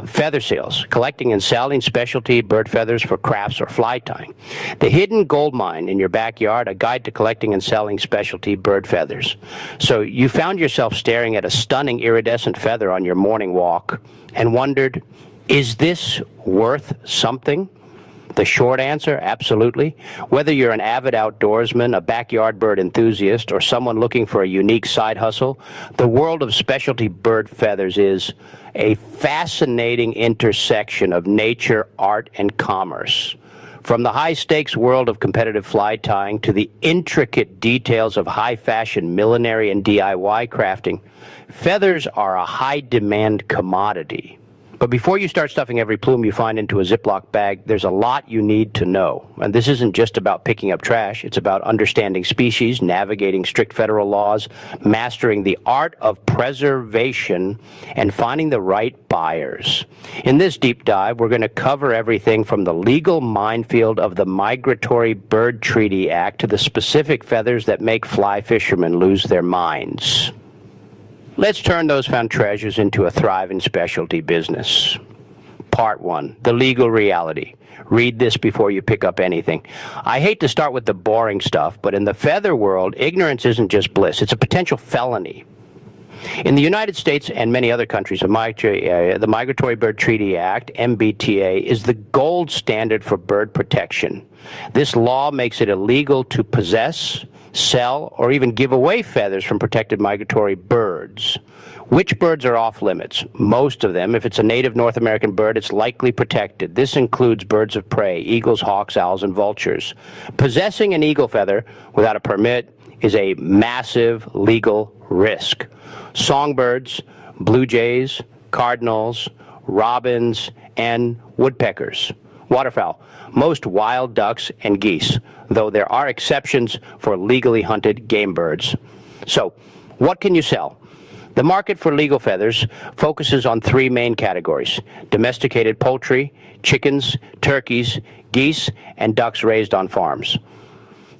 Feather sales, collecting and selling specialty bird feathers for crafts or fly tying. The hidden gold mine in your backyard, a guide to collecting and selling specialty bird feathers. So you found yourself staring at a stunning iridescent feather on your morning walk and wondered, is this worth something? The short answer, absolutely. Whether you're an avid outdoorsman, a backyard bird enthusiast, or someone looking for a unique side hustle, the world of specialty bird feathers is a fascinating intersection of nature, art, and commerce. From the high-stakes world of competitive fly tying to the intricate details of high-fashion millinery and DIY crafting, feathers are a high-demand commodity. But before you start stuffing every plume you find into a Ziploc bag, there's a lot you need to know. And this isn't just about picking up trash. It's about understanding species, navigating strict federal laws, mastering the art of preservation, and finding the right buyers. In this deep dive, we're going to cover everything from the legal minefield of the Migratory Bird Treaty Act to the specific feathers that make fly fishermen lose their minds. Let's turn those found treasures into a thriving specialty business. Part 1, the legal reality. Read this before you pick up anything. I hate to start with the boring stuff, but in the feather world, ignorance isn't just bliss, it's a potential felony. In the United States and many other countries, the Migratory Bird Treaty Act, MBTA, is the gold standard for bird protection. This law makes it illegal to possess, sell, or even give away feathers from protected migratory birds. Which birds are off limits? Most of them. If it's a native North American bird, it's likely protected. This includes birds of prey, eagles, hawks, owls, and vultures. Possessing an eagle feather without a permit is a massive legal risk. Songbirds, blue jays, cardinals, robins, and woodpeckers. Waterfowl, most wild ducks and geese, though there are exceptions for legally hunted game birds. So, what can you sell? The market for legal feathers focuses on 3 main categories: domesticated poultry, chickens, turkeys, geese, and ducks raised on farms.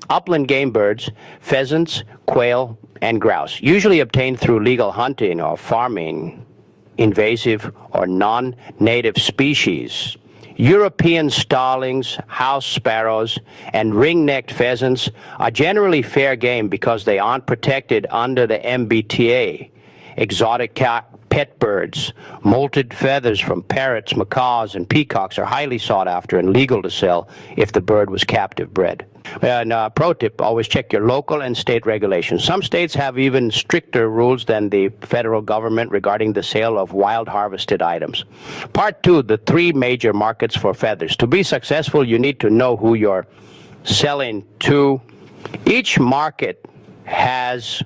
Upland game birds, pheasants, quail, and grouse, usually obtained through legal hunting or farming, invasive or non-native species. European starlings, house sparrows, and ring-necked pheasants are generally fair game because they aren't protected under the MBTA. Exotic pet birds, molted feathers from parrots, macaws, and peacocks are highly sought after and legal to sell if the bird was captive bred. And pro tip, always check your local and state regulations. Some states have even stricter rules than the federal government regarding the sale of wild harvested items. Part 2, the 3 major markets for feathers. To be successful, you need to know who you're selling to. Each market has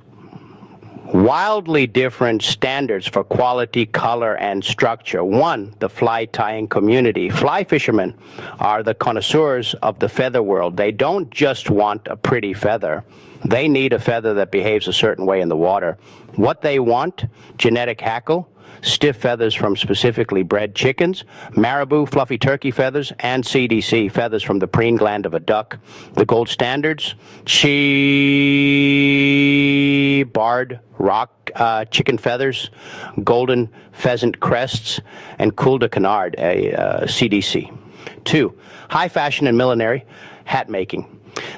wildly different standards for quality, color, and structure. 1, the fly tying community. Fly fishermen are the connoisseurs of the feather world. They don't just want a pretty feather. They need a feather that behaves a certain way in the water. What they want: genetic hackle, stiff feathers from specifically bred chickens, marabou, fluffy turkey feathers, and CDC, feathers from the preen gland of a duck. The gold standards: barred rock chicken feathers, golden pheasant crests, and cul de canard, CDC. 2, high fashion and millinery, hat making.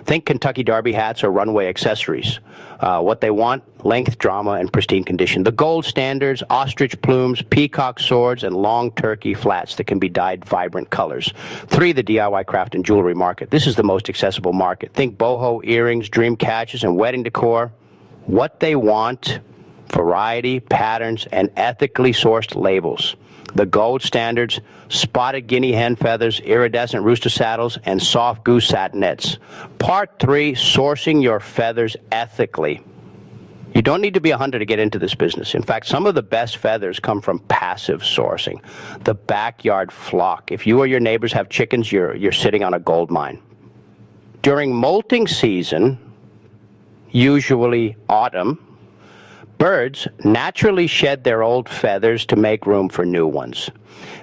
Think Kentucky Derby hats or runway accessories. What they want: length, drama, and pristine condition. The gold standards: ostrich plumes, peacock swords, and long turkey flats that can be dyed vibrant colors. 3, the DIY craft and jewelry market. This is the most accessible market. Think boho, earrings, dream catches, and wedding decor. What they want: variety, patterns, and ethically sourced labels. The gold standards: spotted guinea hen feathers, iridescent rooster saddles, and soft goose satinets. Part 3, sourcing your feathers ethically. You don't need to be a hunter to get into this business. In fact, some of the best feathers come from passive sourcing. The backyard flock. If you or your neighbors have chickens, you're sitting on a gold mine. During molting season, usually autumn, birds naturally shed their old feathers to make room for new ones.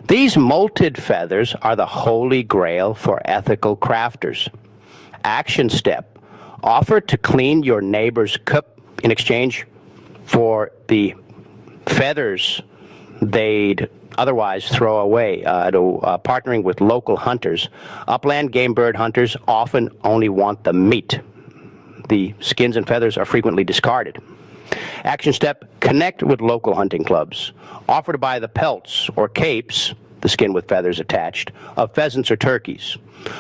These molted feathers are the holy grail for ethical crafters. Action step: offer to clean your neighbor's cup in exchange for the feathers they'd otherwise throw away. Partnering with local hunters, upland game bird hunters often only want the meat. The skins and feathers are frequently discarded. Action step, connect with local hunting clubs. Offer to buy the pelts or capes, the skin with feathers attached, of pheasants or turkeys.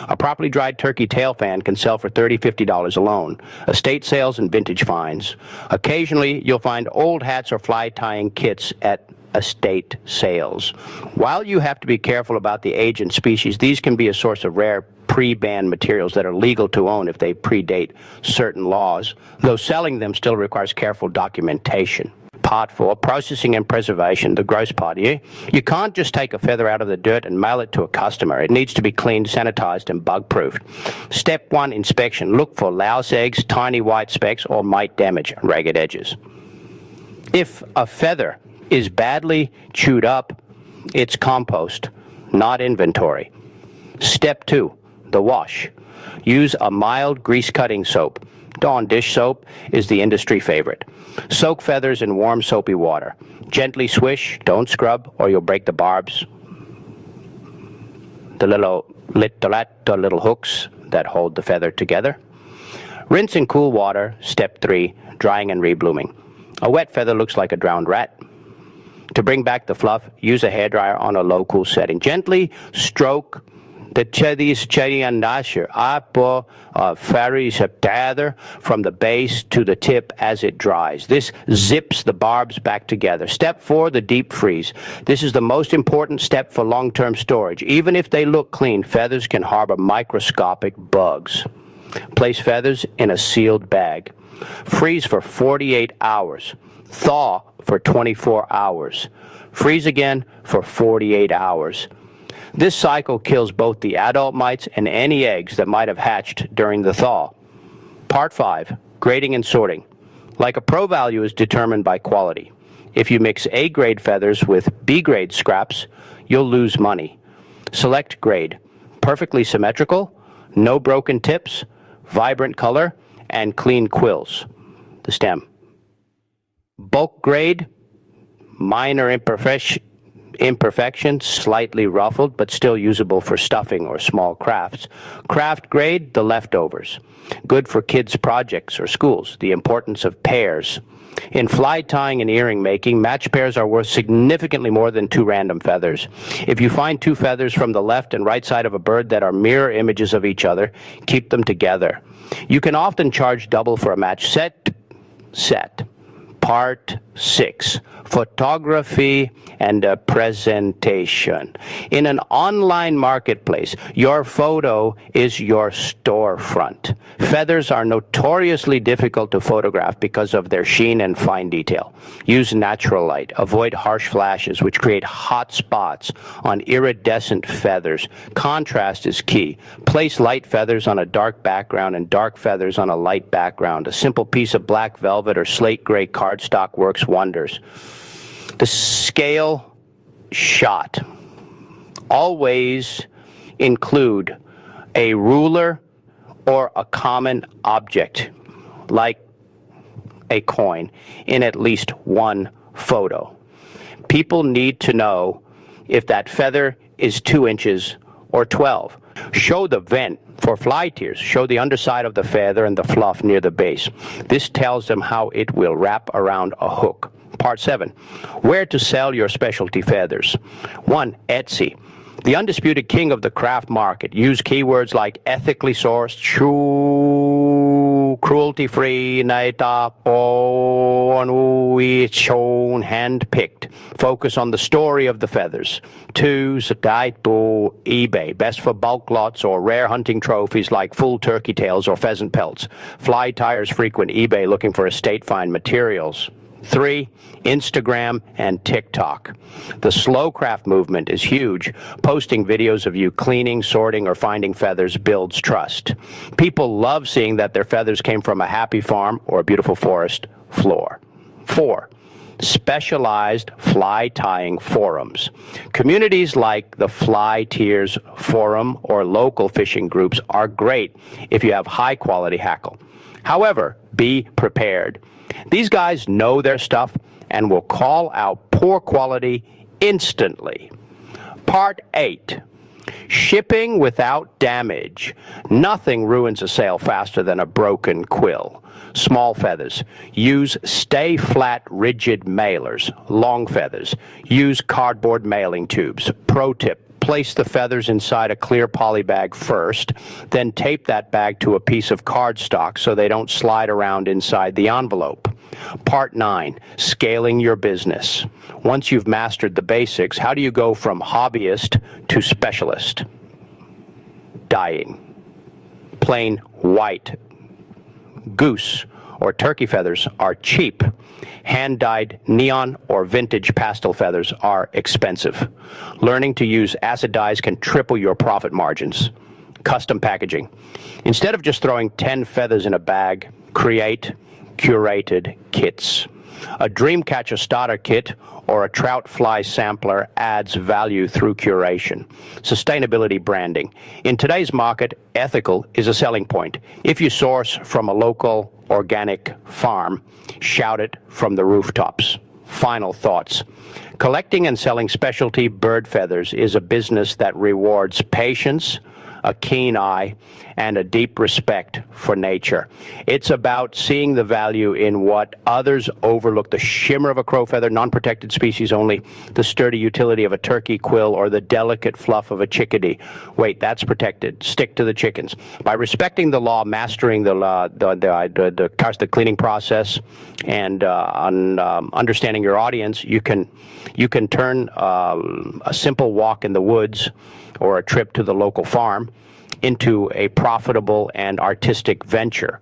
A properly dried turkey tail fan can sell for $30, $50 alone. Estate sales and vintage finds. Occasionally, you'll find old hats or fly tying kits at estate sales. While you have to be careful about the age and species, these can be a source of rare pre-banned materials that are legal to own if they predate certain laws, though selling them still requires careful documentation. Part 4, processing and preservation, the gross part. You can't just take a feather out of the dirt and mail it to a customer. It needs to be cleaned, sanitized, and bug-proofed. Step 1, inspection. Look for louse eggs, tiny white specks, or mite damage, ragged edges. If a feather is badly chewed up, it's compost, not inventory. Step 2, the wash. Use a mild grease-cutting soap. Dawn dish soap is the industry favorite. Soak feathers in warm soapy water. Gently swish, don't scrub, or you'll break the barbs. The little hooks that hold the feather together. Rinse in cool water. Step 3, drying and reblooming. A wet feather looks like a drowned rat. To bring back the fluff, use a hairdryer on a low cool setting. Gently stroke the cheriandasher apo ferries tether from the base to the tip as it dries. This zips the barbs back together. Step 4, the deep freeze. This is the most important step for long-term storage. Even if they look clean, feathers can harbor microscopic bugs. Place feathers in a sealed bag. Freeze for 48 hours. Thaw for 24 hours. Freeze again for 48 hours. This cycle kills both the adult mites and any eggs that might have hatched during the thaw. Part 5, grading and sorting. Like a pro value is determined by quality. If you mix A-grade feathers with B-grade scraps, you'll lose money. Select grade. Perfectly symmetrical, no broken tips, vibrant color, and clean quills. The stem. Bulk grade, minor imperfections, slightly ruffled, but still usable for stuffing or small crafts. Craft grade, the leftovers. Good for kids' projects or schools. The importance of pairs. In fly tying and earring making, match pairs are worth significantly more than 2 random feathers. If you find 2 feathers from the left and right side of a bird that are mirror images of each other, keep them together. You can often charge double for a match set. Part 6, photography and presentation. In an online marketplace, your photo is your storefront. Feathers are notoriously difficult to photograph because of their sheen and fine detail. Use natural light. Avoid harsh flashes, which create hot spots on iridescent feathers. Contrast is key. Place light feathers on a dark background and dark feathers on a light background. A simple piece of black velvet or slate gray cardstock works wonders. The scale shot. Always include a ruler or a common object, like a coin, in at least one photo. People need to know if that feather is 2 inches or 12. Show the vent for fly tears. Show the underside of the feather and the fluff near the base. This tells them how it will wrap around a hook. Part 7, where to sell your specialty feathers. 1, Etsy. The undisputed king of the craft market. Use keywords like ethically sourced, true, cruelty-free, naita, shown, hand-picked. Focus on the story of the feathers. 2, Sakaito, eBay. Best for bulk lots or rare hunting trophies like full turkey tails or pheasant pelts. Fly tyers frequent eBay looking for estate find materials. 3, Instagram and TikTok. The slow craft movement is huge. Posting videos of you cleaning, sorting, or finding feathers builds trust. People love seeing that their feathers came from a happy farm or a beautiful forest floor. 4, specialized fly tying forums. Communities like the Fly Tiers Forum or local fishing groups are great if you have high quality hackle. However, be prepared. These guys know their stuff and will call out poor quality instantly. Part 8. Shipping without damage. Nothing ruins a sale faster than a broken quill. Small feathers. Use stay flat rigid mailers. Long feathers. Use cardboard mailing tubes. Pro tip. Place the feathers inside a clear poly bag first, then tape that bag to a piece of cardstock so they don't slide around inside the envelope. Part 9, scaling your business. Once you've mastered the basics, how do you go from hobbyist to specialist? Dyeing. Plain white goose or turkey feathers are cheap. Hand-dyed neon or vintage pastel feathers are expensive. Learning to use acid dyes can triple your profit margins. Custom packaging. Instead of just throwing 10 feathers in a bag, create curated kits. A Dreamcatcher starter kit or a trout fly sampler adds value through curation. Sustainability branding. In today's market, ethical is a selling point. If you source from a local organic farm, shout it from the rooftops. Final thoughts. Collecting and selling specialty bird feathers is a business that rewards patience, a keen eye, and a deep respect for nature. It's about seeing the value in what others overlook: the shimmer of a crow feather, non-protected species only, the sturdy utility of a turkey quill, or the delicate fluff of a chickadee. Wait, that's protected. Stick to the chickens. By respecting the law, mastering the cleaning process, and understanding your audience, you can turn a simple walk in the woods or a trip to the local farm into a profitable and artistic venture.